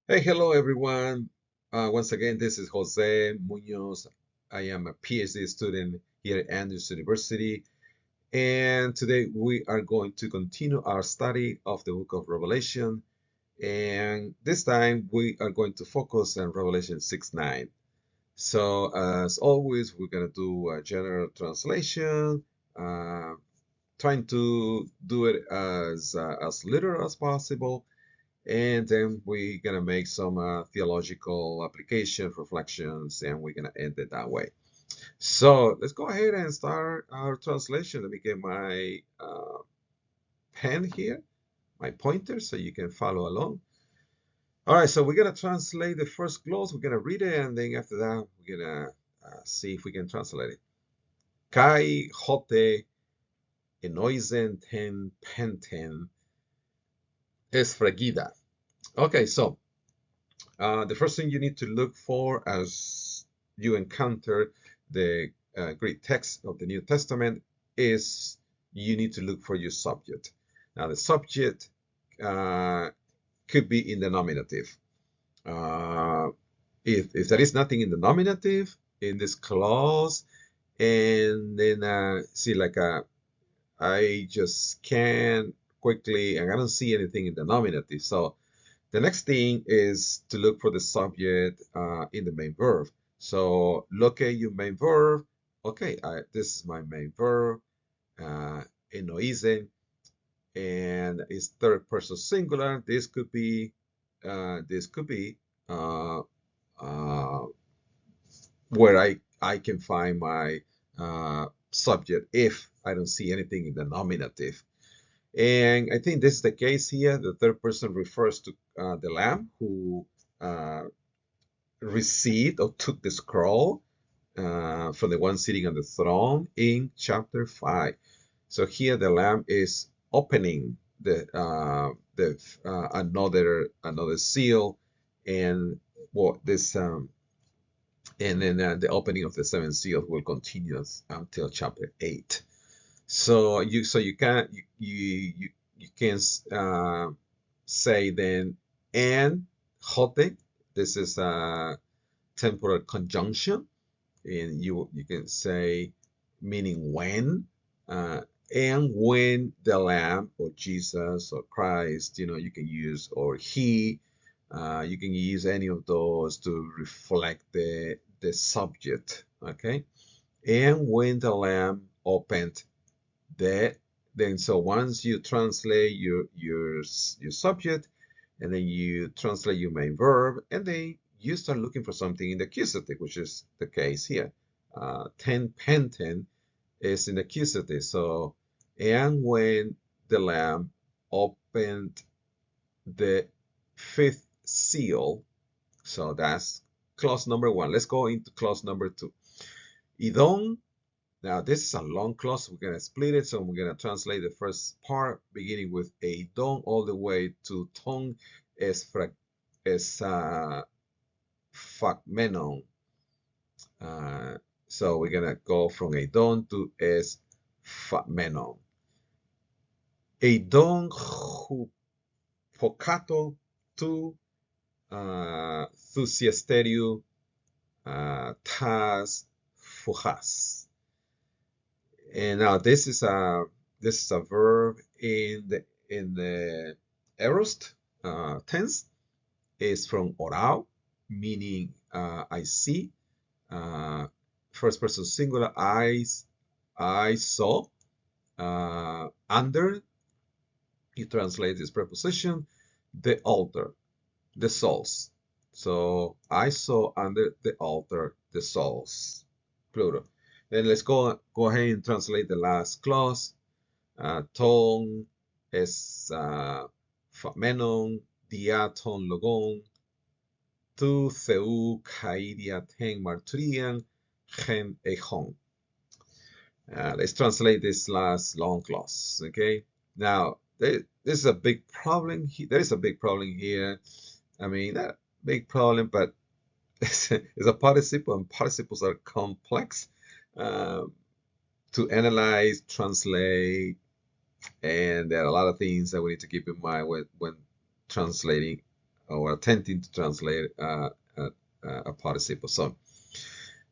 Hey, hello everyone. Once again, this is Jose Munoz. I am a PhD student here at Andrews University, and today we are going to continue our study of the book of Revelation. And this time we are going to focus on Revelation 6:9. So, as always, we're going to do a general translation, uh, trying to do it as literal as possible, and then we're gonna make some theological application reflections, and we're gonna end it that way. So let's go ahead and start our translation. Let me get my pen here, my pointer, so you can follow along. All right, so we're gonna translate the first clause. We're gonna read it, and then after that, we're gonna see if we can translate it. Kai hote enoisen ten penten es fragida. Okay, so the first thing you need to look for as you encounter the Greek text of the New Testament is you need to look for your subject. Now, the subject could be in the nominative. Uh, if there is nothing in the nominative in this clause, and then see, like, I just scan quickly and I don't see anything in the nominative. So the next thing is to look for the subject in the main verb. So locate your main verb. Okay, this is my main verb, enoise, and it's third person singular. This could be uh, uh, where I can find my subject if I don't see anything in the nominative. And I think this is the case here. The third person refers to the Lamb who uh, received or took the scroll from the one sitting on the throne in chapter 5. So here the Lamb is opening the another seal, and what this and then the opening of the seven seals will continue until chapter 8. So you can say then and hote. This is a temporal conjunction, and you can say meaning when, uh, and when the Lamb or Jesus or Christ, you can use or he. You can use any of those to reflect the subject. Okay, and when the Lamb opened that then so once you translate your subject, and then you translate your main verb, and then you start looking for something in the accusative, which is the case here. Ten penten is in the accusative. So, and when the Lamb opened the fifth seal, so that's clause number one. Let's go into clause number two. Idon. Now, this is a long clause. We're going to split it. So we're going to translate the first part, beginning with a don, all the way to ton es, fragmenon. So we're going to go from a don to es fragmenon. A don hupocato tu thusiasteriu tas fujas. And now this is a verb in the aorist tense. Is from oral, meaning I see. First person singular, I saw. Under, you translate this preposition, the altar, the souls. So I saw under the altar the souls, plural. Then let's go ahead and translate the last clause. Ton es menon diaton logon tu theu kaidia ten marturian gen echon. Let's translate this last long clause. Okay. Now this is a big problem. There is a big problem here. I mean, that big problem, but it's a participle, and participles are complex to analyze, translate, and there are a lot of things that we need to keep in mind when translating or attempting to translate a participle. So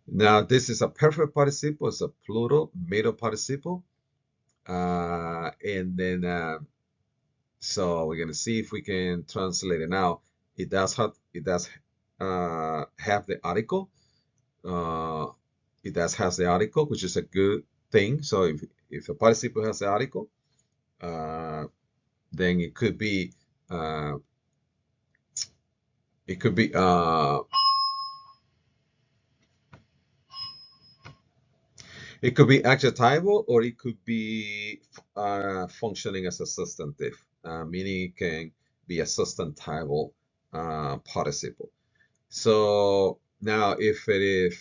now this is a perfect participle. It's a plural middle participle. And then so we're gonna see if we can translate it now. It does have the article. Uh, it does has the article, which is a good thing. So if a participle has the article, uh, then uh, it could be it could be adjectival, or it could be functioning as a substantive, meaning it can be a substantival participle. So now if it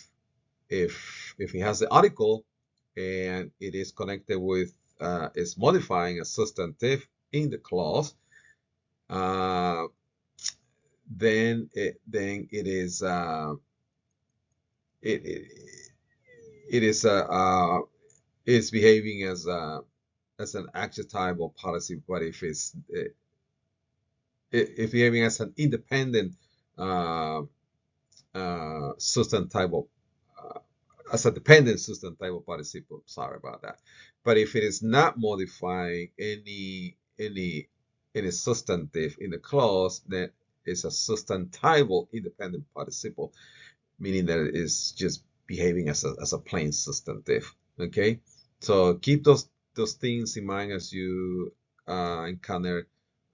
has the article and it is connected with is modifying a substantive in the clause, uh, then it is it, it it is is behaving as an adjectival participle. But if behaving as an independent uh, substantival, uh, as a dependent substantival participle. Sorry about that. But if it is not modifying any substantive in the clause, then it's a substantival independent participle, meaning that it is just behaving as a plain substantive. Okay, so keep those things in mind as you encounter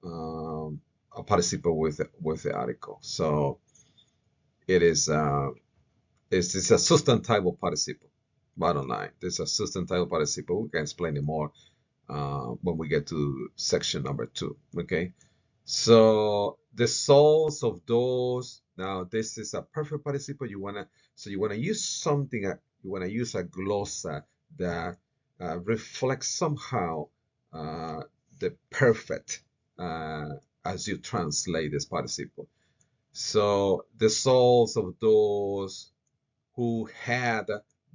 a participle with the article. So it is it's a substantival participle. Bottom line, this is a substantival participle. We can explain it more when we get to section number 2. Okay, so the souls of those. Now this is a perfect participle. You wanna use something. You wanna use a glossa that reflects somehow uh, the perfect as you translate this participle. So the souls of those who had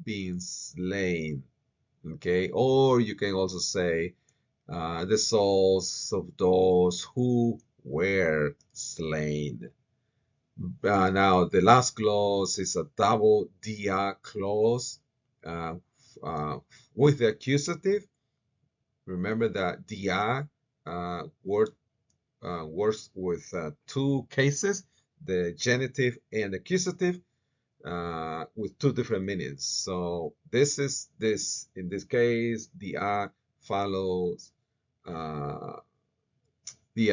been slain. Okay, or you can also say the souls of those who were slain. Now, the last clause is a double dia clause uh, uh, with the accusative. Remember that dia works with two cases, the genitive and accusative, with two different meanings. So this in this case, follows uh,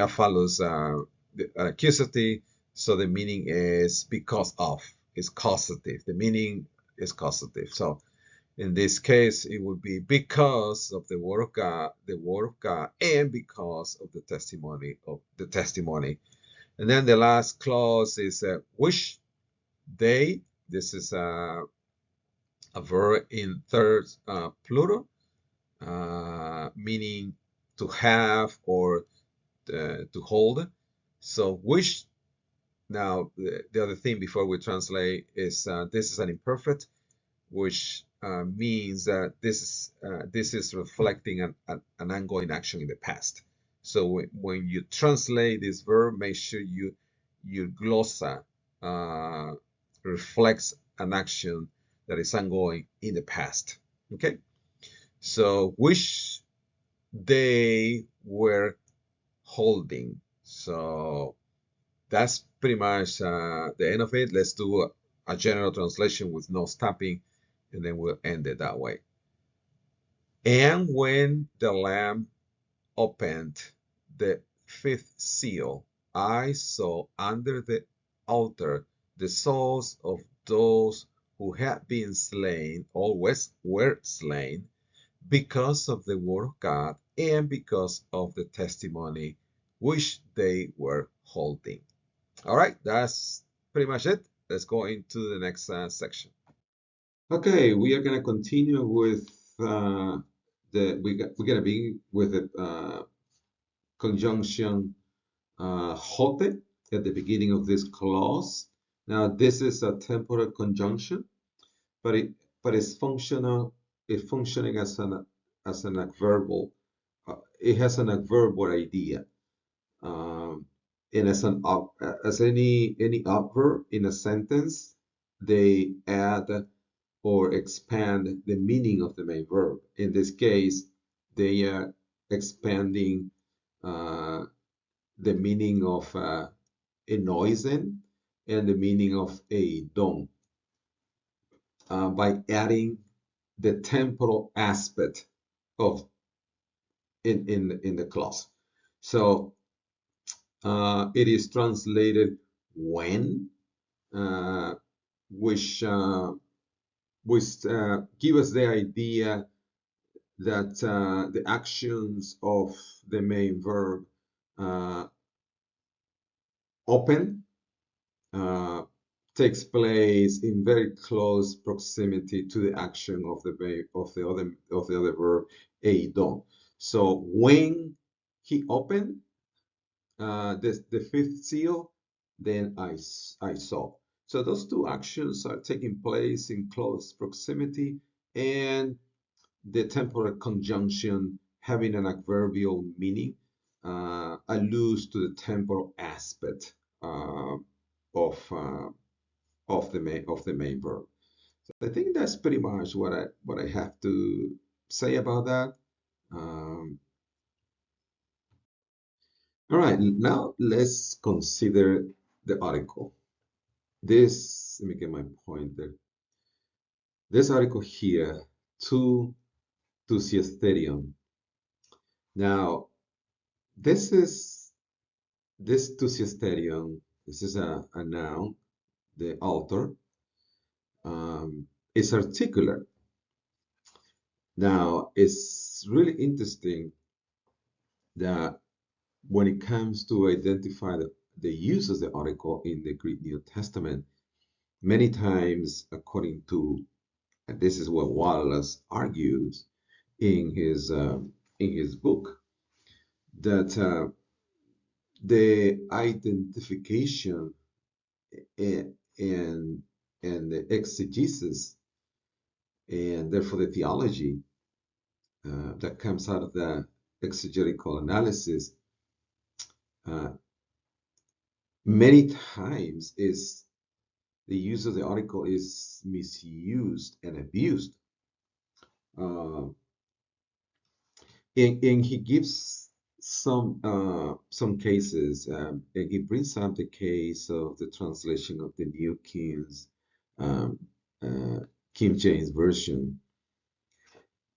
follows the accusative. So the meaning is because of, is causative. The meaning is causative. So in this case, it would be because of the word of God, and because of the testimony. And then the last clause is which they. This is a verb in third plural, meaning to have or to hold. So which, now the other thing before we translate is this is an imperfect, which means that this is reflecting an ongoing action in the past. So when you translate this verb, make sure your glossa reflects an action that is ongoing in the past. Okay, so which they were holding. So that's pretty much the end of it. Let's do a general translation with no stopping, and then we'll end it that way. And when the Lamb opened the fifth seal, I saw under the altar the souls of those who had been slain, always were slain, because of the word of God and because of the testimony which they were holding. All right, that's pretty much it. Let's go into the next section. Okay, we are gonna continue with we're gonna be with the conjunction hote at the beginning of this clause. Now this is a temporal conjunction, but it's functional. It's functioning as an adverbal. It has an adverbal idea. Um, And as any adverb in a sentence, they add or expand the meaning of the main verb. In this case, they are expanding uh, the meaning of enoisen and the meaning of a don by adding the temporal aspect of in the clause. So it is translated when, uh, which give us the idea that the actions of the main verb uh, open uh, takes place in very close proximity to the action of the other verb a don. So when he opened the fifth seal, then I saw. So those two actions are taking place in close proximity, and the temporal conjunction having an adverbial meaning alludes to the temporal aspect of of the main verb. So I think that's pretty much what I have to say about that. Um, all right, now let's consider the article. Let me get my pointer. This article here, to Siesterion. Now, this is this to Siesterion. This is a noun. The author is articular. Now, it's really interesting that when it comes to identify the use of the article in the Greek New Testament, many times, according to, and this is what Wallace argues in his book, that the identification and, and the exegesis and therefore the theology that comes out of the exegetical analysis uh, many times is the use of the article is misused and abused. Uh, and he gives some cases, and he brings up the case of the translation of the New um, uh, King James Version.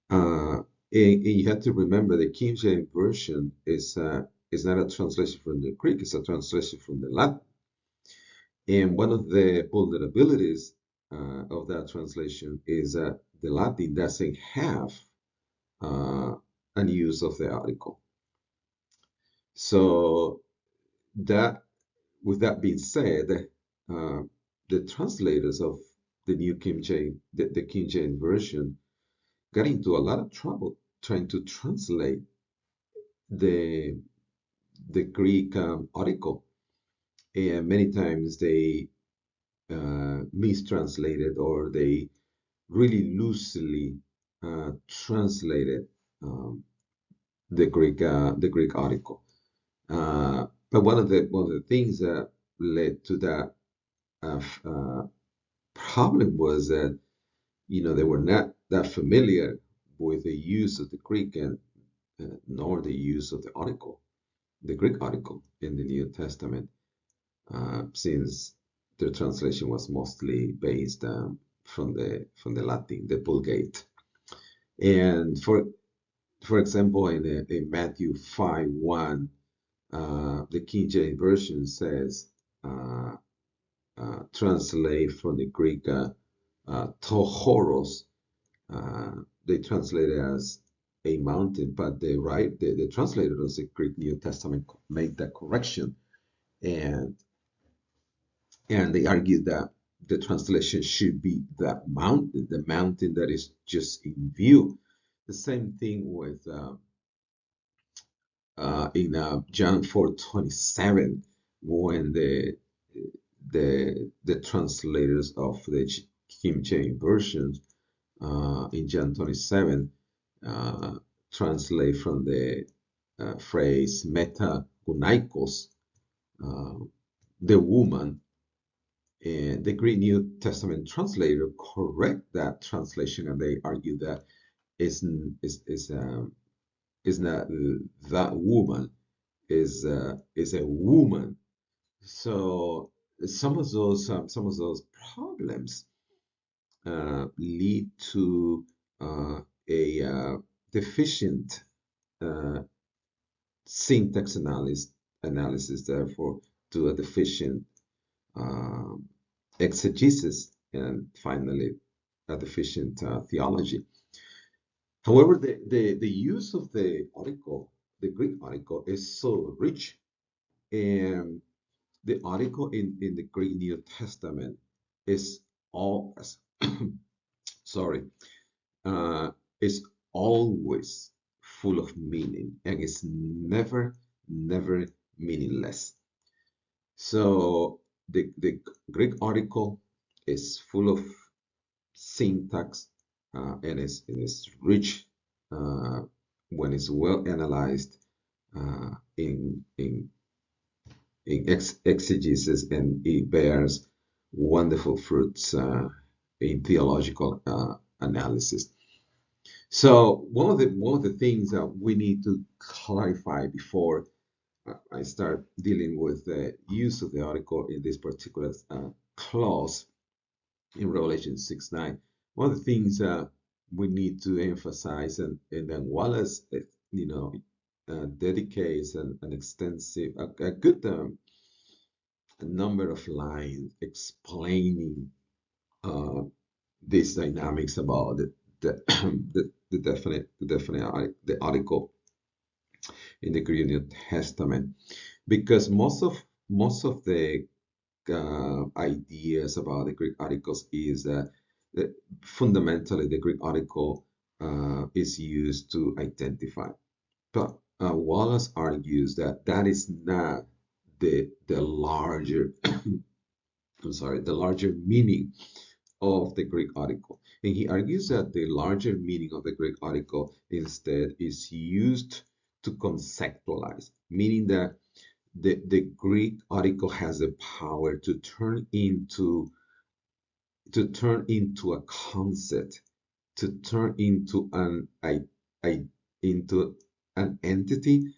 And you have to remember the King James Version is not a translation from the Greek; it's a translation from the Latin. And one of the vulnerabilities of that translation is that the Latin doesn't have uh, an use of the article. So that, with that being said, the translators of the New King James, the King James Version, got into a lot of trouble trying to translate the Greek article, and many times they mistranslated or they really loosely translated the Greek article. But one of the things that led to that problem was that they were not that familiar with the use of the Greek and nor the use of the Greek article in the New Testament, since their translation was mostly based from the Latin, the Vulgate. And for example, in Matthew 5:1, the King James Version says, translate from the Greek tohoros. They translate it as a mountain, but the translators of the Greek New Testament made that correction, and they argued that the translation should be that mountain, the mountain that is just in view. The same thing with in John 4:27, when the translators of the King James Version in John 27 translate from the phrase meta gunaikos, uh, the woman, and the Greek New Testament translator correct that translation, and they argue that is is not that woman, is a woman. So some of those problems lead to a deficient uh, syntax analysis, therefore to a deficient um, exegesis, and finally a deficient theology. However, the use of the article, the Greek article, is so rich, and the article in the Greek New Testament is all sorry, uh, is always full of meaning, and is never meaningless. So the Greek article is full of syntax, and is rich when it's well analyzed in exegesis, and it bears wonderful fruits in theological analysis. So one of the things that we need to clarify before I start dealing with the use of the article in this particular clause in Revelation 6:9, one of the things we need to emphasize, and then Wallace, you know, dedicates an extensive, a good a number of lines explaining uh, these dynamics about the, the article in the Greek New Testament, because most of the ideas about the Greek articles is that fundamentally the Greek article is used to identify. But Wallace argues that that is not the larger I'm sorry, the larger meaning of the Greek article. And he argues that the larger meaning of the Greek article instead is used to conceptualize, meaning that the Greek article has the power to turn into a concept, to turn into into an entity,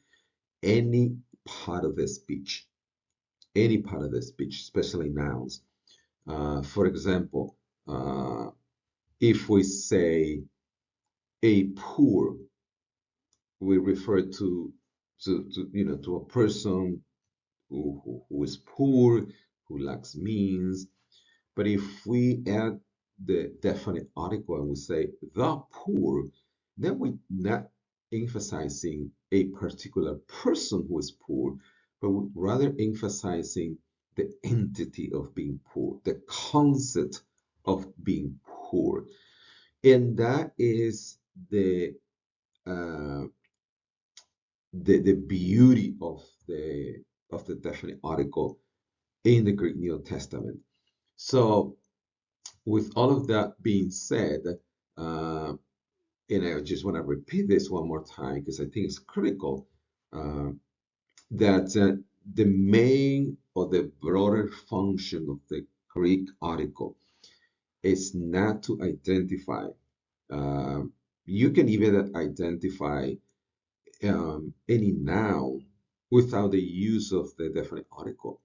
any part of the speech, any part of the speech, especially nouns. For example, if we say a poor, we refer to a person who is poor, who lacks means. But if we add the definite article and we say the poor, then we're not emphasizing a particular person who is poor, but we're rather emphasizing the entity of being poor, the concept of being poor. And that is uh, the beauty of the definite article in the Greek New Testament. So with all of that being said, uh, and I just want to repeat this one more time because I think it's critical uh, that the main or the broader function of the Greek article is not to identify. Uh, you can even identify any noun without the use of the definite article.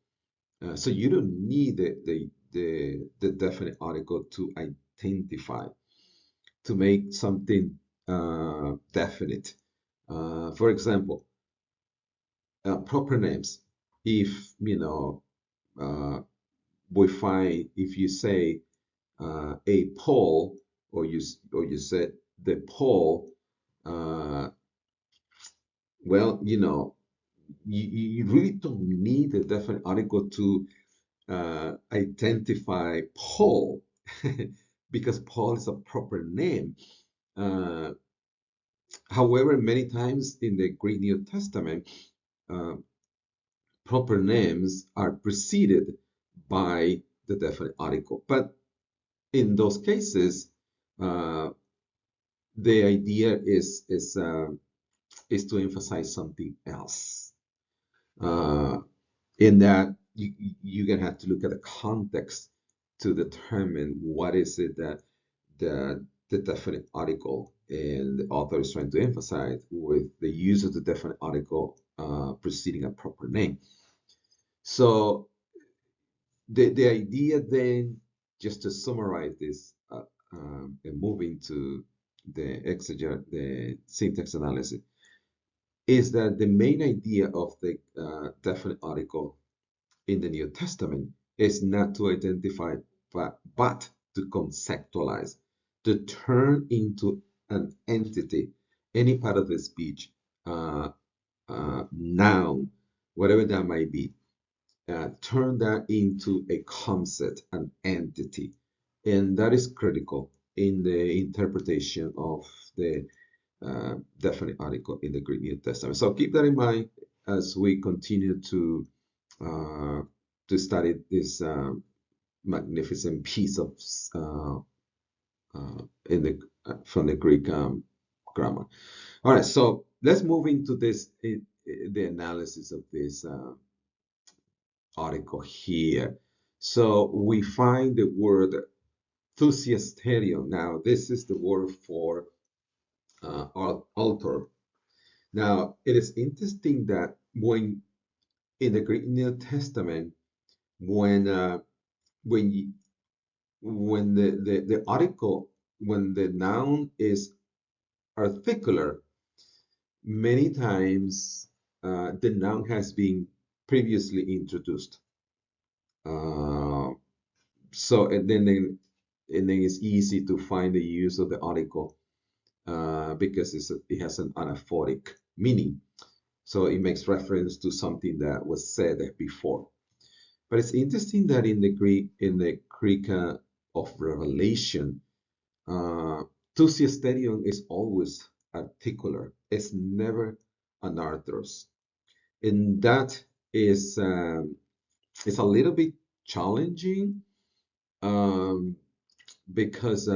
So you don't need the definite article to identify, to make something definite. For example, proper names. If uh, we find if you say a Paul, or you said the Paul, uh, well, you really don't need a definite article to identify Paul because Paul is a proper name. Uh, However, many times in the Greek New Testament, uh, proper names are preceded by the definite article. But in those cases, uh, the idea is to emphasize something else. Uh, in that you're gonna have to look at the context to determine what is it that the definite article and the author is trying to emphasize with the use of the definite article preceding a proper name. So the idea then, just to summarize this and moving to the syntax analysis, is that the main idea of the definite article in the New Testament is not to identify, but to conceptualize, to turn into an entity, any part of the speech, noun, whatever that might be, turn that into a concept, an entity. And that is critical in the interpretation of the definite article in the Greek New Testament. So keep that in mind as we continue uh, to study this magnificent piece of in the from the Greek grammar. All right, so let's move into the analysis of this article here. So we find the word thusiasterion. Now, this is the word for altar. Now, it is interesting that when in the Greek New Testament, when when you, when the article, when the noun is articular, many times the noun has been previously introduced. Uh, so and then it's easy to find the use of the article because it has an anaphoric meaning. So it makes reference to something that was said before. But it's interesting that in the Greek of Revelation, thusiasterion is always articular. It's never anarthros. And that is a little bit challenging um, because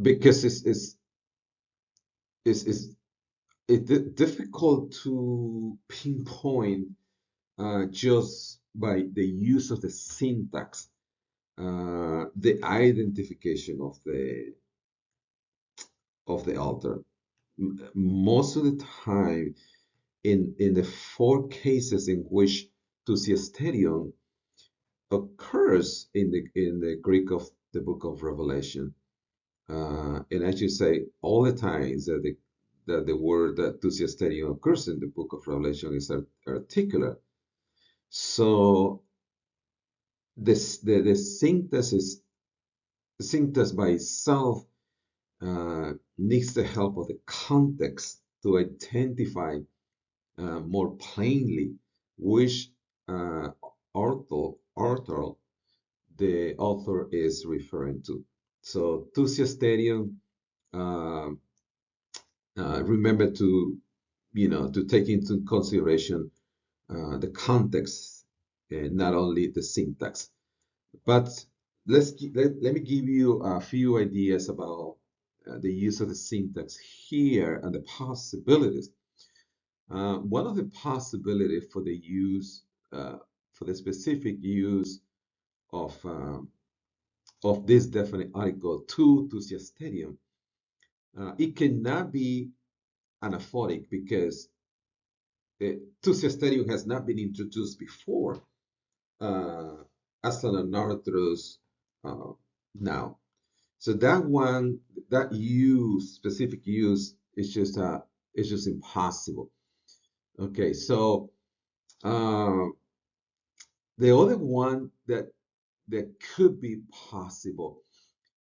because it's difficult to pinpoint just by the use of the syntax, the identification of the author. Most of the time, in the four cases in which thusiasterion occurs in the Greek of the book of Revelation, and as you say, all the times that the word that thusiasterion occurs in the book of Revelation is articular. So the syntax by itself needs the help of the context to identify more plainly which author the author is referring to. So thusiasterion, uh, remember to to take into consideration the context, not only the syntax. But let me give you a few ideas about the use of the syntax here and the possibilities. One of the possibilities for the use, for the specific use of this definite article to thusiasterion, it cannot be anaphoric because thusiasterion has not been introduced before uh, as an anarthrous noun. So that one, that use, specific use, is just impossible. Okay, so uh, the other one that could be possible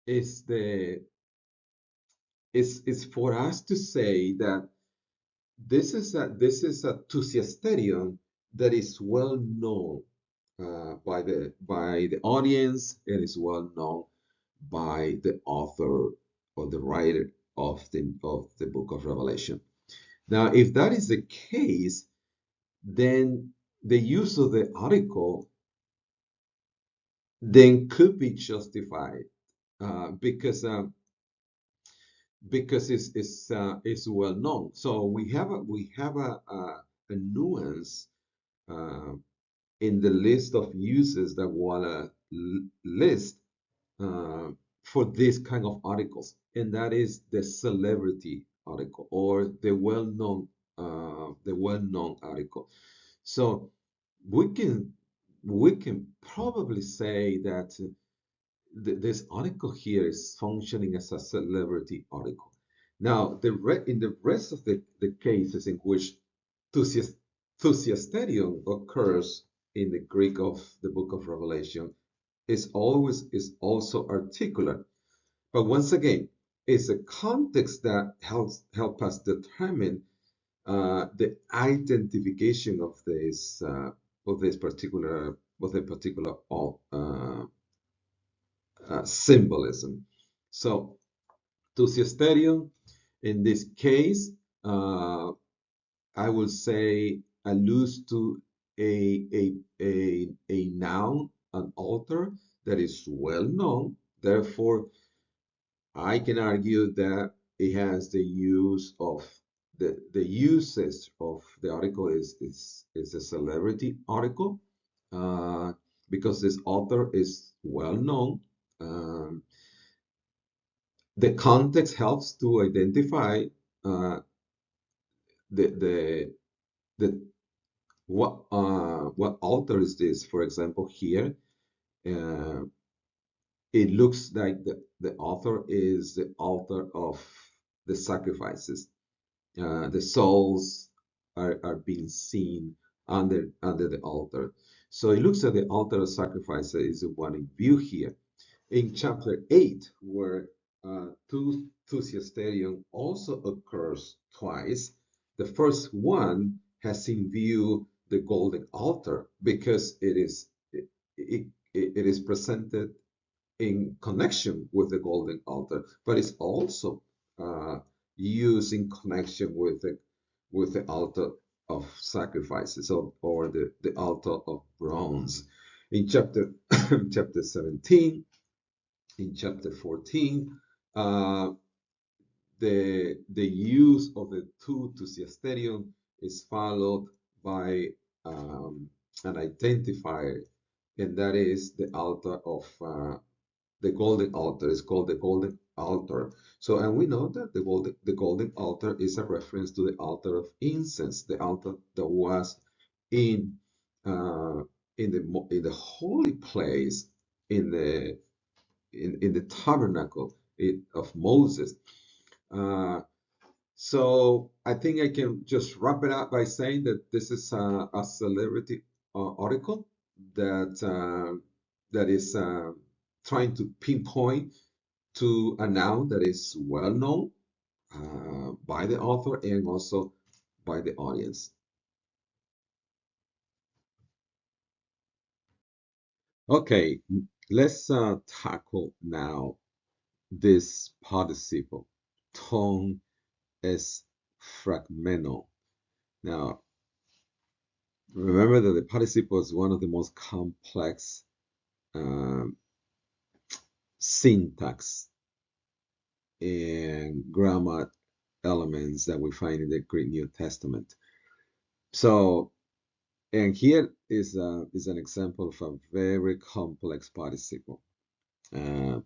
is the is for us to say that this is a thusiasterion that is well known by the audience and is well known by the author or the writer of the book of Revelation. Now, if that is the case, then the use of the article then could be justified because it's well known. So we have a nuance uh, in the list of uses that wanna list uh, for this kind of articles, and that is the celebrity article or the well-known article. So we can we can probably say that this article here is functioning as a celebrity article. Now, in the rest of the cases in which thusias- thusiasterion occurs in the Greek of the book of Revelation, is also articulate. But once again, it's a context that help us determine the identification of this particular symbolism. So thusiasterion in this case, uh, I will say alludes to a noun, an author that is well known. Therefore, I can argue that it has the use of the usage of the article is a celebrity article because this author is well known. Um, the context helps to identify uh, the the the what author is this. For example, here uh, it looks like the author is the author of the sacrifices. The souls are being seen under the altar. So it looks like the altar of sacrifice is the one in view here. In chapter 8, where Thusiasterion also occurs twice, the first one has in view the golden altar because it is presented in connection with the golden altar, but it's also uh, used in connection with the altar of sacrifices or the altar of bronze. In chapter 17, in chapter 14, uh, the use of the two thusiasterion is followed by an identifier, and that is the altar of the golden altar. Is called the golden altar. So, and we know that the golden altar is a reference to the altar of incense, the altar that was in uh, in the holy place in the tabernacle of Moses. Uh, so I think I can just wrap it up by saying that this is a celebrity article that is trying to pinpoint to a noun that is well known by the author and also by the audience. Okay, let's tackle now this participle. Ton es fragmento. Now, remember that the participle is one of the most complex um, syntax and grammar elements that we find in the Greek New Testament. So, and here is an example of a very complex participle. Uh,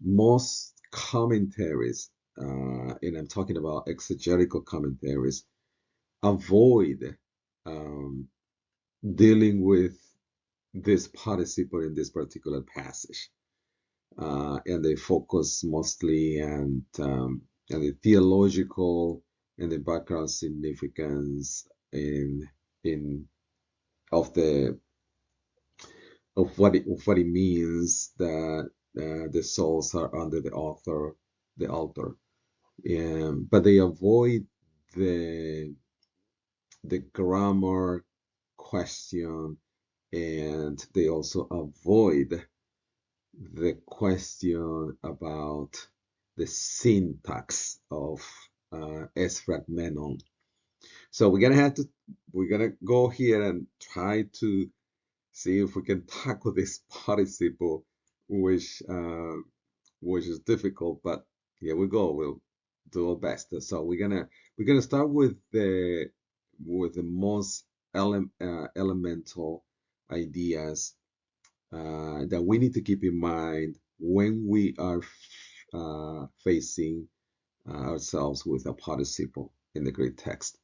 most commentaries, and I'm talking about exegetical commentaries, avoid um, dealing with this participle in this particular passage. And they focus mostly on the theological and the background significance in of the of what it means that the souls are under the altar, but they avoid the the grammar question, and they also avoid the question about the syntax of S fragmentum. So we're gonna go here and try to see if we can tackle this participle, which which is difficult, but here we go. We'll do our best. So we're gonna start with with the most elemental ideas that we need to keep in mind when we are facing ourselves with a participle in the Greek text.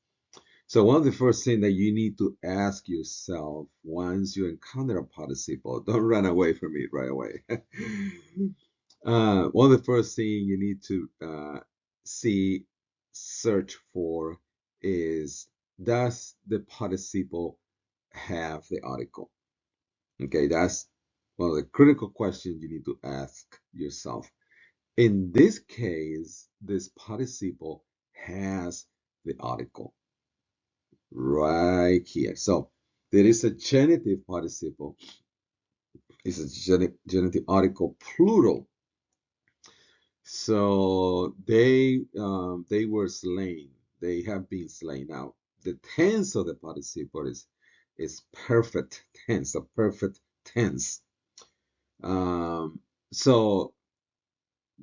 So one of the first things that you need to ask yourself once you encounter a participle, don't run away from it right away. One of the first things you need to see, search for is, does the participle have the article? Okay, that's one of the critical questions you need to ask yourself. In this case, this participle has the article right here. So there is a genitive participle. It's a genitive article plural. So they were slain. They have been slain. Now the tense of the participle is perfect tense, a perfect tense. So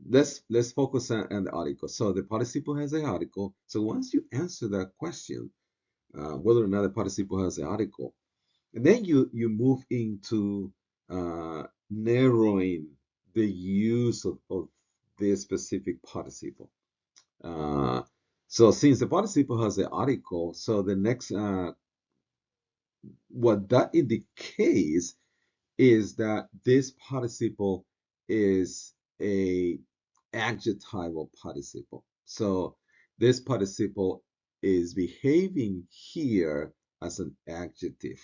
let's focus on the article. So the participle has the article. So once you answer that question, whether or not the participle has the article, and then you move into narrowing the use of this specific participle. Uh, so since the participle has the article, so the next what that indicates is that this participle is a adjectival participle. So this participle is behaving here as an adjective.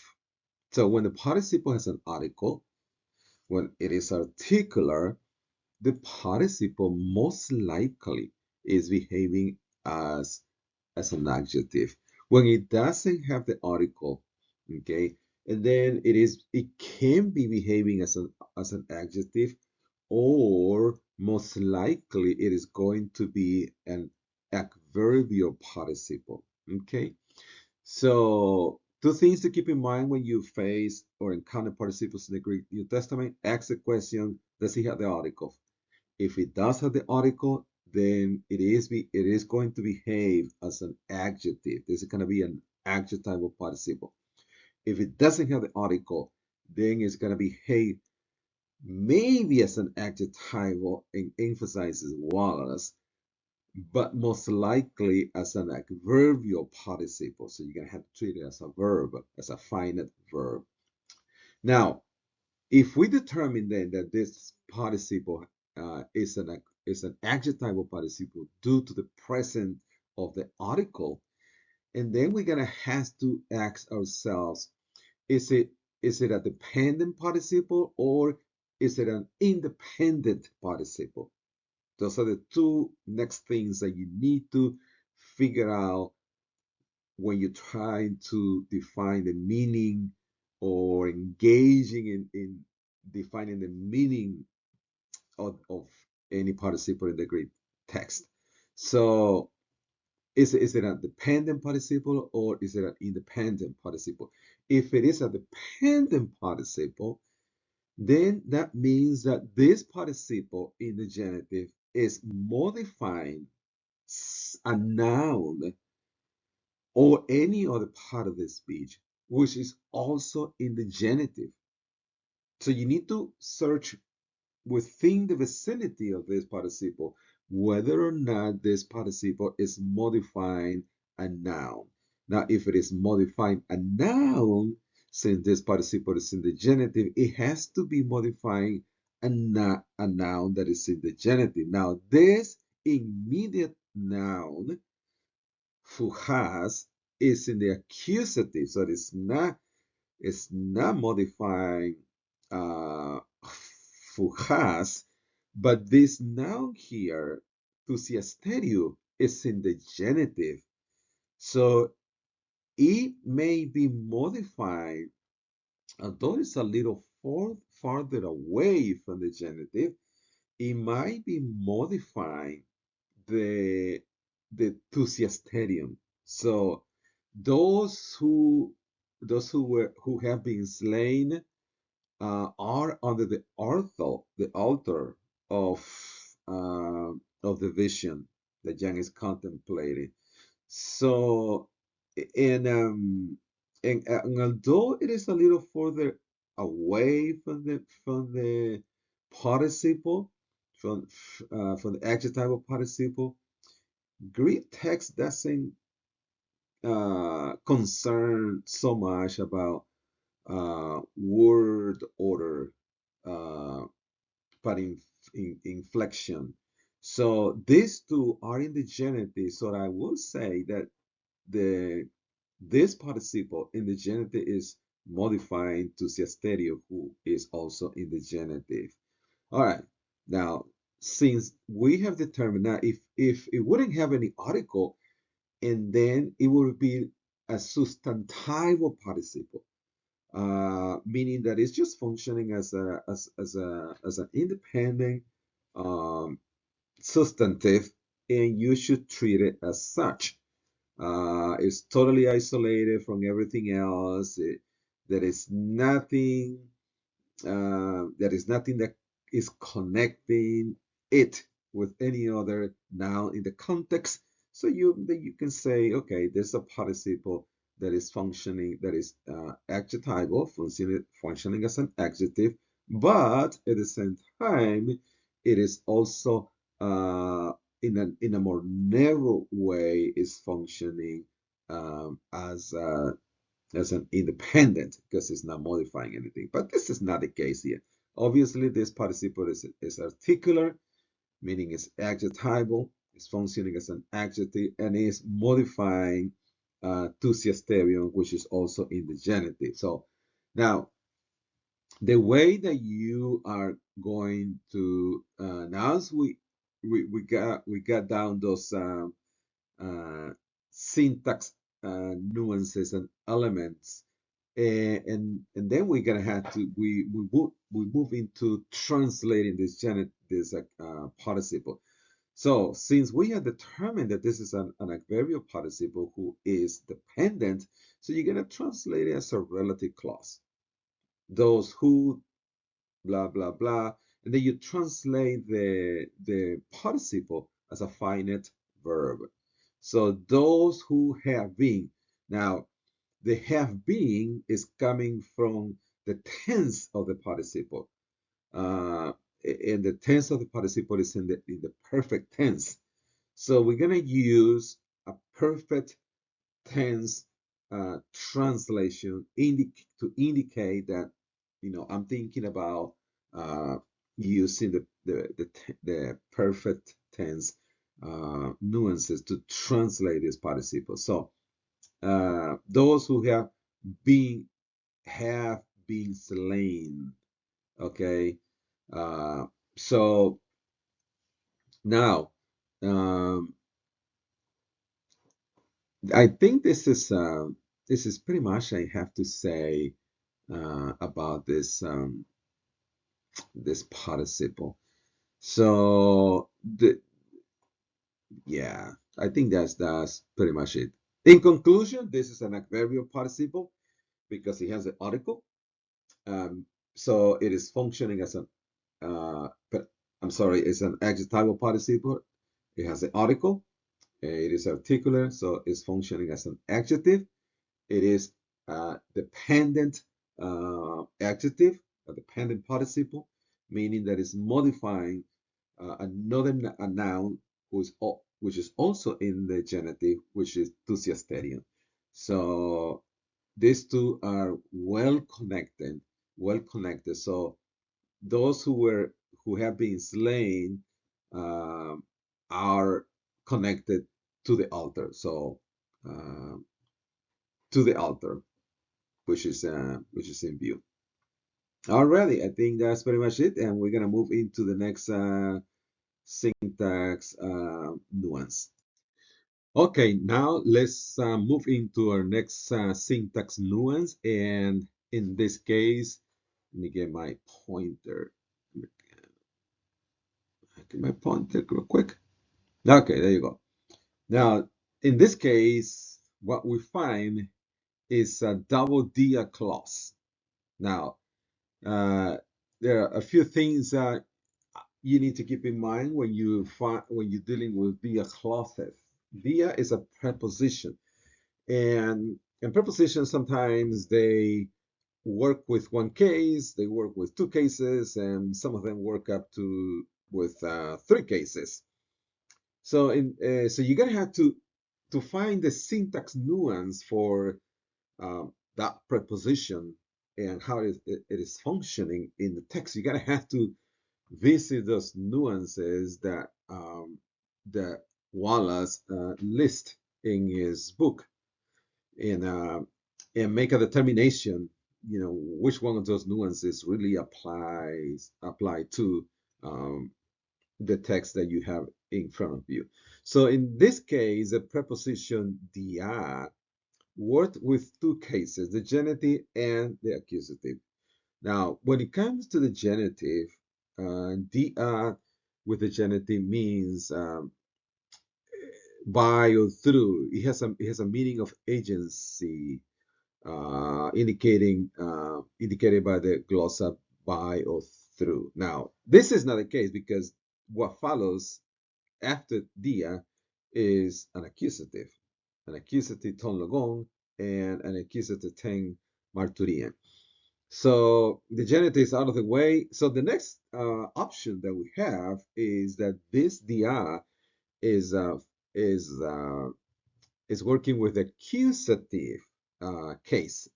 So when the participle has an article, when it is articular, the participle most likely is behaving as as an adjective. When it doesn't have the article, okay, and then it can be behaving as an adjective, or most likely it is going to be an adverbial participle. Okay, so two things to keep in mind when you face or encounter participles in the Greek New Testament. Ask the question, does he have the article? If it does have the article, then it is going to behave as an adjective. This is going to be an adjectival participle. If it doesn't have the article, then it's going to behave maybe as an adjectival and emphasizes was, but most likely as an adverbial participle. So you're going to have to treat it as a verb, as a finite verb. Now, if we determine then that this participle is an adjectival participle due to the presence of the article, and then we're gonna have to ask ourselves, is it a dependent participle or is it an independent participle? Those are the two next things that you need to figure out when you're trying to define the meaning or engaging in defining the meaning of any participle in the Greek text. So is it a dependent participle or is it an independent participle? If it is a dependent participle, then that means that this participle in the genitive is modifying a noun or any other part of the speech, which is also in the genitive. So you need to search within the vicinity of this participle whether or not this participle is modifying a noun. Now, if it is modifying a noun, since this participle is in the genitive, it has to be modifying a noun that is in the genitive. Now, this immediate noun who has is in the accusative, so it's not modifying uh, who has, but this noun here, thusiasterio, is in the genitive. So it may be modifying, although it's a little farther away from the genitive, it might be modifying the thusiasterium. So those who who have been slain are under the altar of the vision that Jan is contemplating. So and and although it is a little further away from the participle, from the adjectival participle, Greek text doesn't concern so much about word order, uh, but inflection. So these two are in the genitive. So I will say that the this participle in the genitive is modifying to stereo, who is also in the genitive. All right. Now, since we have determined that if it wouldn't have any article, and then it would be a substantival participle, meaning that it's just functioning as an independent um, substantive, and you should treat it as such. It's totally isolated from everything else. There is nothing. There is nothing that is connecting it with any other noun in the context. So you can say, okay, there's a participle that is functioning, that is adjectival, functioning as an adjective, but at the same time, it is also in a more narrow way is functioning as an independent because it's not modifying anything. But this is not the case here. Obviously, this participle is articular, meaning it's adjectival, it's functioning as an adjective, and is modifying to sterion, which is also in the genitive. So now, the way that you are going to now as we got down those uh, syntax nuances and elements. And then we're gonna have to we move into translating this participle. So since we have determined that this is an adverbial participle who is dependent, so you're gonna translate it as a relative clause. Those who blah blah blah, and then you translate the participle as a finite verb. So those who have been. Now, the have been is coming from the tense of the participle. And the tense of the participle is in the perfect tense. So we're going to use a perfect tense translation to indicate that, I'm thinking about using the perfect tense nuances to translate this participle. So those who been have been slain. Okay. Uh, so now, um, I think this is pretty much I have to say about this participle. So yeah, I think that's pretty much it. In conclusion, this is an adverbial participle because it has an article. So it is functioning as but I'm sorry, it's an adjectival participle. It has an article. It is articular, so it's functioning as an adjective. It is a dependent adjective, a dependent participle, meaning that it's modifying another a noun which is also in the genitive, which is thusiasterion. So these two are well connected. So those who have been slain um, are connected to the altar. So uh, to the altar, which is in view. Alrighty, I think that's pretty much it, and we're gonna move into the next syntax nuance. Okay, now let's move into our next syntax nuance, and in this case, let me get my pointer. Get my pointer real quick. Okay, there you go. Now, in this case, what we find is a double dia clause. Now, uh, there are a few things that you need to keep in mind when you're dealing with dia clauses. Dia is a preposition, And prepositions sometimes they work with one case, they work with two cases, and some of them work up to with three cases. So you're gonna have to find the syntax nuance for that preposition and how it is functioning in the text. You're gonna have to visit those nuances that Wallace lists in his book, and make a determination, which one of those nuances really apply to um, the text that you have in front of you. So in this case, the preposition dia worked with two cases, the genitive and the accusative. Now, when it comes to the genitive, dia with the genitive means by or through. It has a meaning of agency, indicated by the glossa by or through. Now, this is not the case because what follows after dia is an accusative ton logon, and an accusative ten marturian. So the genitive is out of the way. So the next option that we have is that this dia is uh, is uh, is working with the accusative case,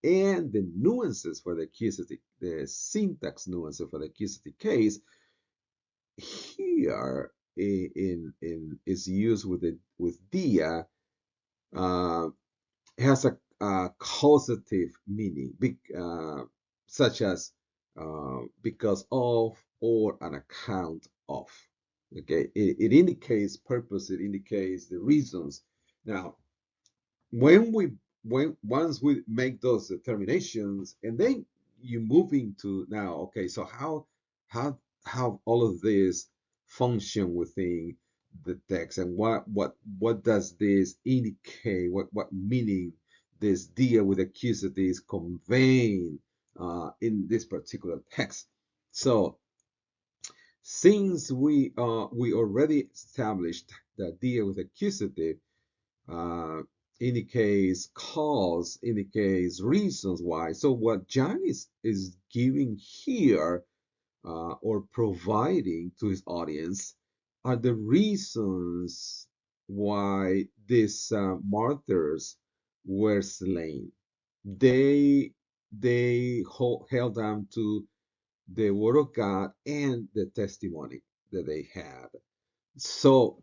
and the nuances for the accusative, the syntax nuances for the accusative case here in is used with dia, uh, has a causative meaning, such as because of or an account of. Okay, it indicates purpose. It indicates the reasons. Now, when we when once we make those determinations, and then you move into now, okay, so how how all of this function within the text, and what does this indicate, what meaning this deal with accusative is conveying in this particular text. So since we already established that deal with accusative uh, indicates cause, indicates reasons why. So what John is giving here, or providing to his audience, are the reasons why these martyrs were slain. They held on to the word of God and the testimony that they had. So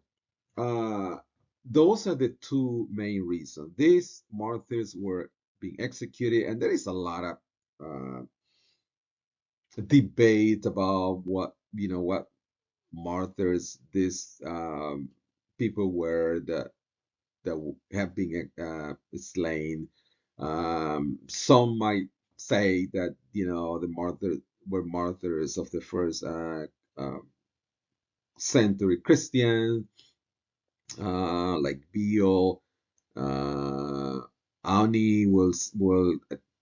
uh, those are the two main reasons. These martyrs were being executed, and there is a lot of debate about what martyrs these people were that have been slain. Some might say that the martyrs were martyrs of the first century Christian, like Beale. Uh, Auni will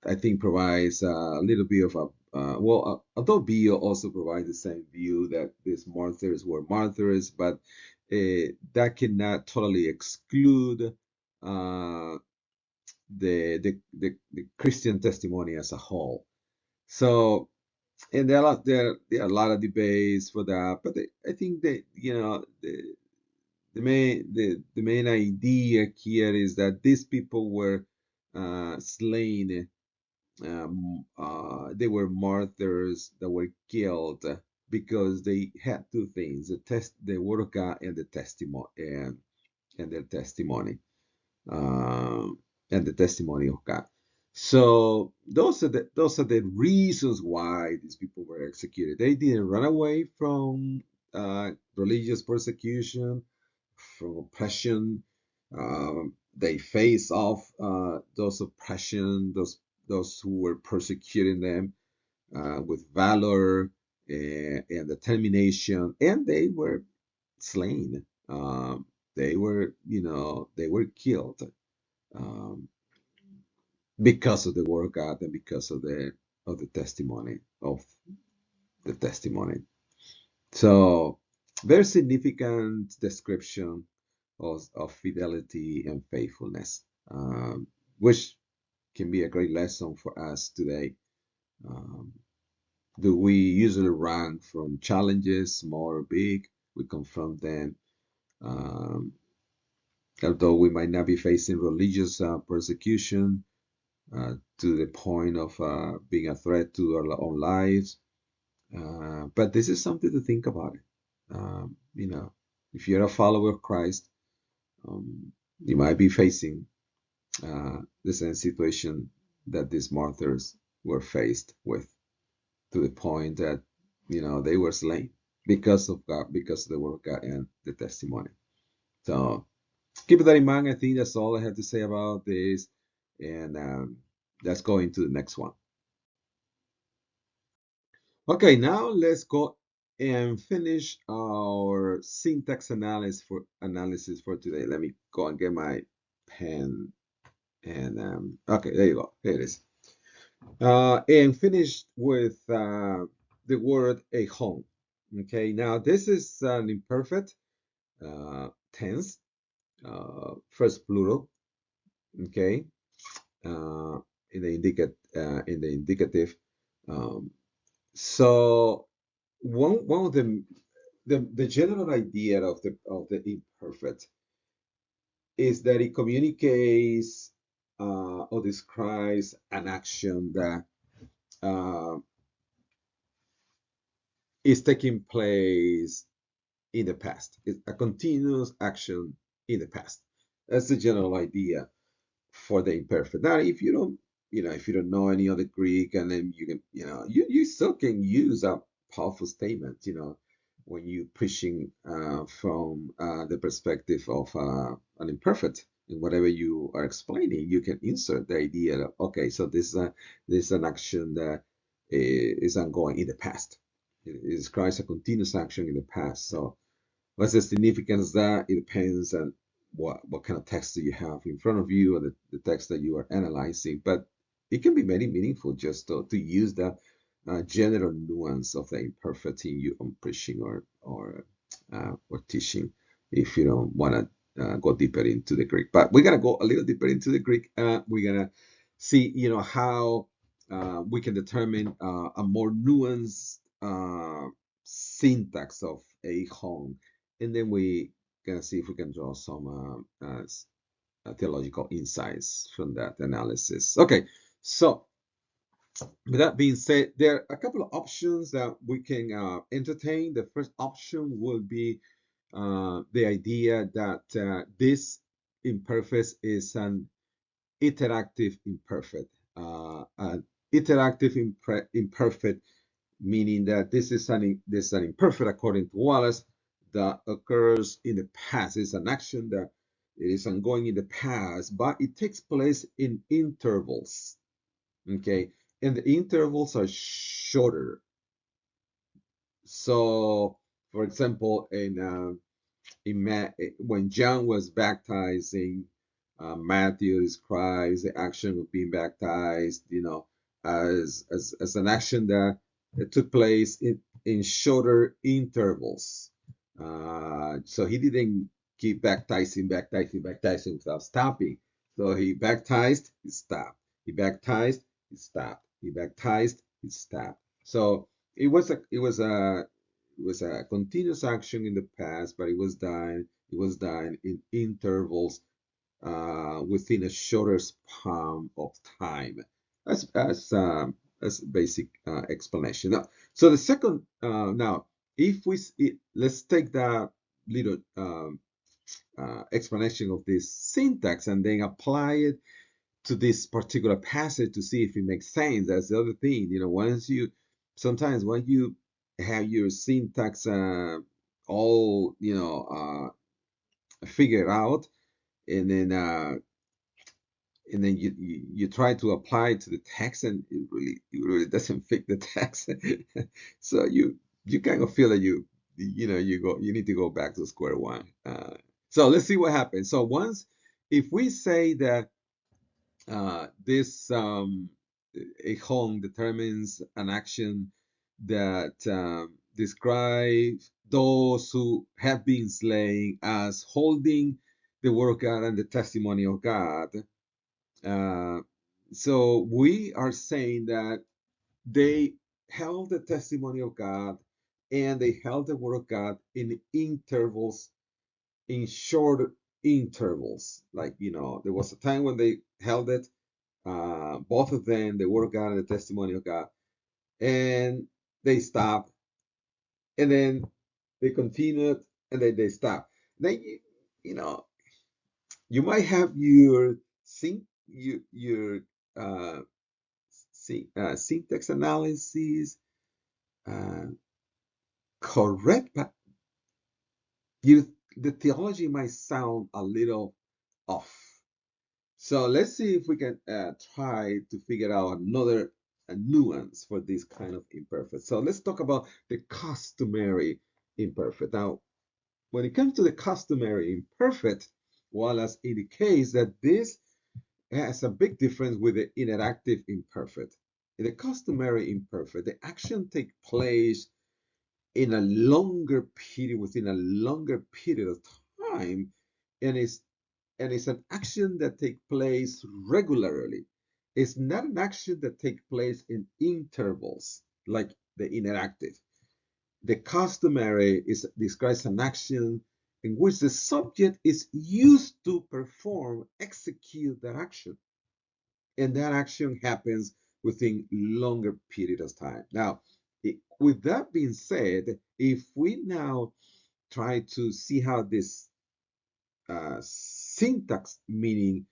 I think provides a little bit of a although Beale also provides the same view that these martyrs were martyrs, but that cannot totally exclude uh, the Christian testimony as a whole. So, and there are a lot of debates for that, but I think that the main idea here is that these people were slain. They were martyrs that were killed because they had two things: the word of God, and the testimony, and their testimony, um, and the testimony of God. So those are the reasons why these people were executed. They didn't run away from religious persecution, from oppression. They face off those oppression, those who were persecuting them with valor and determination, and they were slain. They were killed um, because of the word of God, and because of the testimony. So very significant description of fidelity and faithfulness. um, which can be a great lesson for us today. Um, do we usually run from challenges, small or big? We confront them. Um, Although we might not be facing religious persecution to the point of being a threat to our own lives. But this is something to think about. If you're a follower of Christ, you might be facing the same situation that these martyrs were faced with, to the point that they were slain because of God, because of the word of God and the testimony. So keep that in mind. I think that's all I have to say about this, and let's go into the next one. Okay, now let's go and finish our syntax analysis for today. Let me go and get my pen. And okay, there you go. Here it is. And finish with the word a home. Okay, now this is an imperfect tense, first plural. Okay, uh, in the indicative. Um, so one of the general idea of the imperfect is that it communicates or describes an action that uh, is taking place in the past. It's a continuous action in the past. That's the general idea for the imperfect. Now, if you don't know any other Greek, and then you can, you still can use a powerful statement, when you're preaching from the perspective of an imperfect. In whatever you are explaining, you can insert the idea that, okay, so this is an action that is ongoing in the past. It describes a continuous action in the past. So what's the significance of that? It depends on what kind of text do you have in front of you, or the text that you are analyzing. But it can be very meaningful just to use that general nuance of the imperfect in you on preaching or teaching, if you don't want to go deeper into the Greek. But we're gonna go a little deeper into the Greek. We're gonna see, how we can determine a more nuanced syntax of a home, and then we gonna see if we can draw some theological insights from that analysis. Okay, so with that being said, there are a couple of options that we can entertain. The first option would be the idea that this imperfect is an interactive imperfect. An interactive imperfect, meaning that this is an imperfect according to Wallace, that occurs in the past. It's an action that it is ongoing in the past, but it takes place in intervals. Okay, and the intervals are shorter. So, for example, when John was baptizing, Matthew describes the action of being baptized, as an action that took place in shorter intervals. So he didn't keep baptizing without stopping. So he baptized, he stopped. He baptized, he stopped. He baptized, he stopped. So it was a continuous action in the past, but it was done in intervals within a shorter span of time. That's basic explanation. So the second now, if let's take that little explanation of this syntax and then apply it to this particular passage to see if it makes sense. That's the other thing. Sometimes when you have your syntax all, figured out, and then you try to apply it to the text, and it really doesn't fit the text. So you kind of feel that you need to go back to square one. So let's see what happens. So if we say that this a home determines an action that describes those who have been slain as holding the word of God and the testimony of God. Uh, so we are saying that they held the testimony of God and they held the word of God in intervals, in short intervals. Like, there was a time when they held it, both of them, the word of God and the testimony of God, and they stopped, and then they continued, and then they stopped. Then you know you might have your your uh, syntax analysis uh, correct, but the theology might sound a little off. So let's see if we can try to figure out another nuance for this kind of imperfect. So let's talk about the customary imperfect. Now, when it comes to the customary imperfect, well, as indicates that this has a big difference with the interactive imperfect. In the customary imperfect, the action takes place in a longer period, within a longer period of time, and it's an action that takes place regularly. It's not an action that takes place in intervals like the interactive. The customary describes an action in which the subject is used to perform, execute that action, and that action happens within longer period of time. Now, with that being said, if we now try to see how this syntax meaning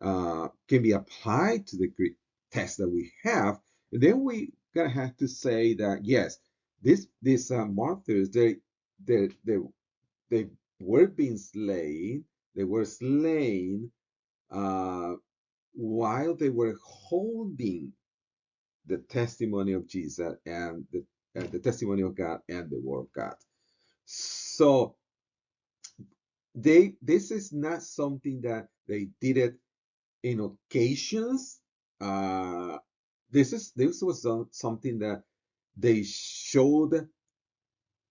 can be applied to the Greek text that we have, then we gonna have to say that yes, these martyrs they they were being slain. They were slain uh, while they were holding the testimony of Jesus and the testimony of God and the word of God. So this is not something that they did it in occasions. Uh, this was something that they showed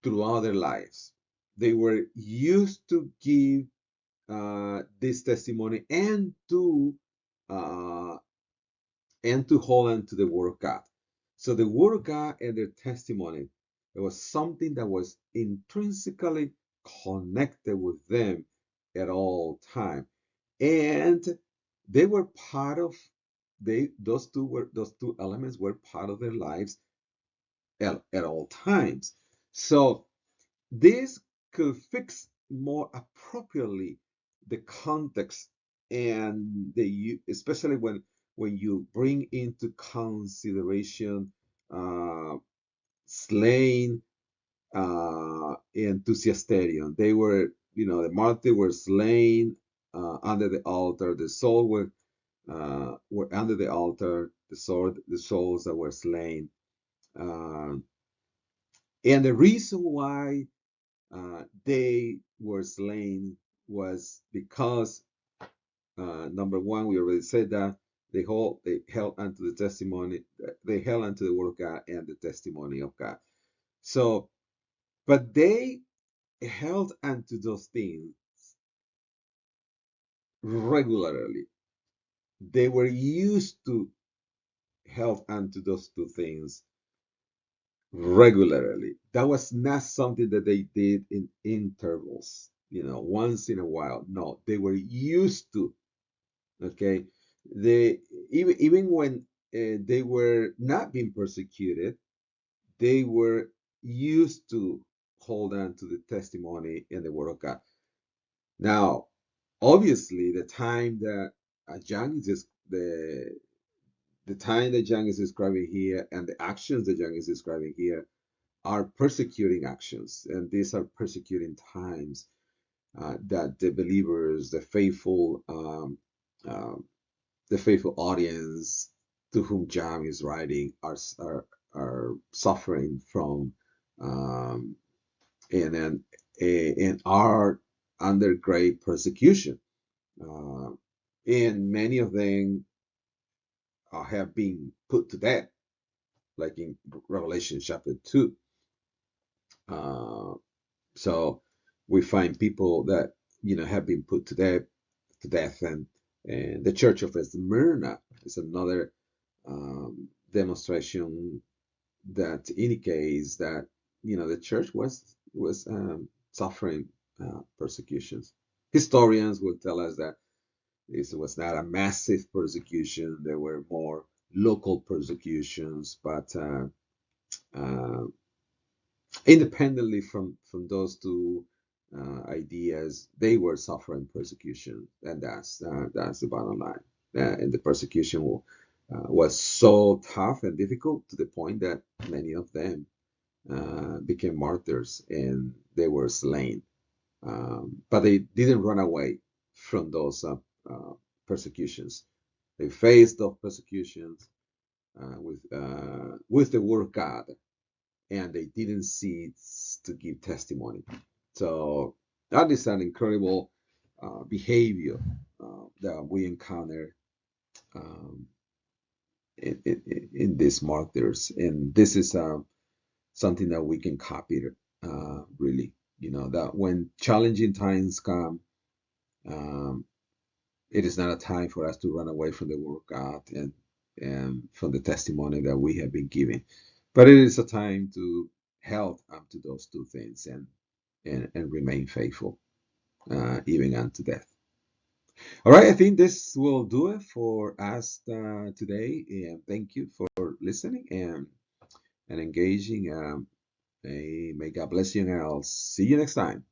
throughout their lives. They were used to give this testimony uh, and to hold on to the word of God. So the word of God and their testimony, it was something that was intrinsically connected with them at all time. And they were part of those two elements were part of their lives at all times. So this could fix more appropriately the context and especially when you bring into consideration slain enthusiasterion. They were, the martyrs were slain under the altar. The soul were under the altar. The souls that were slain. Uh, and the reason why they were slain was because number one, we already said that they held unto the testimony, they held unto the word of God and the testimony of God. So, but they held unto those things regularly. They were used to held unto those two things regularly. That was not something that they did in intervals, once in a while. No, they were used to. Okay, they even when they were not being persecuted, they were used to hold on to the testimony and the word of God. Now, obviously, the time that John is the time that John is describing here and the actions that John is describing here are persecuting actions, and these are persecuting times that the believers, the faithful audience to whom John is writing are suffering from, um, and and are under great persecution. Uh, and many of them have been put to death, like in Revelation chapter 2. Uh, so we find people that have been put to death, and And the Church of Smyrna is another demonstration that indicates that the church was suffering persecutions. Historians will tell us that this was not a massive persecution. There were more local persecutions, but uh, independently from those two ideas, they were suffering persecution, and that's the bottom line. And the persecution was so tough and difficult to the point that many of them became martyrs and they were slain. But they didn't run away from those persecutions. They faced those persecutions with the word of God, and they didn't cease to give testimony. So that is an incredible behavior that we encounter um, in these martyrs, and this is something that we can copy. Really, that when challenging times come, um, it is not a time for us to run away from the word of God and from the testimony that we have been giving, but it is a time to held up to those two things and remain faithful, even unto death. All right, I think this will do it for us today. And thank you for listening and engaging. May God bless you, and I'll see you next time.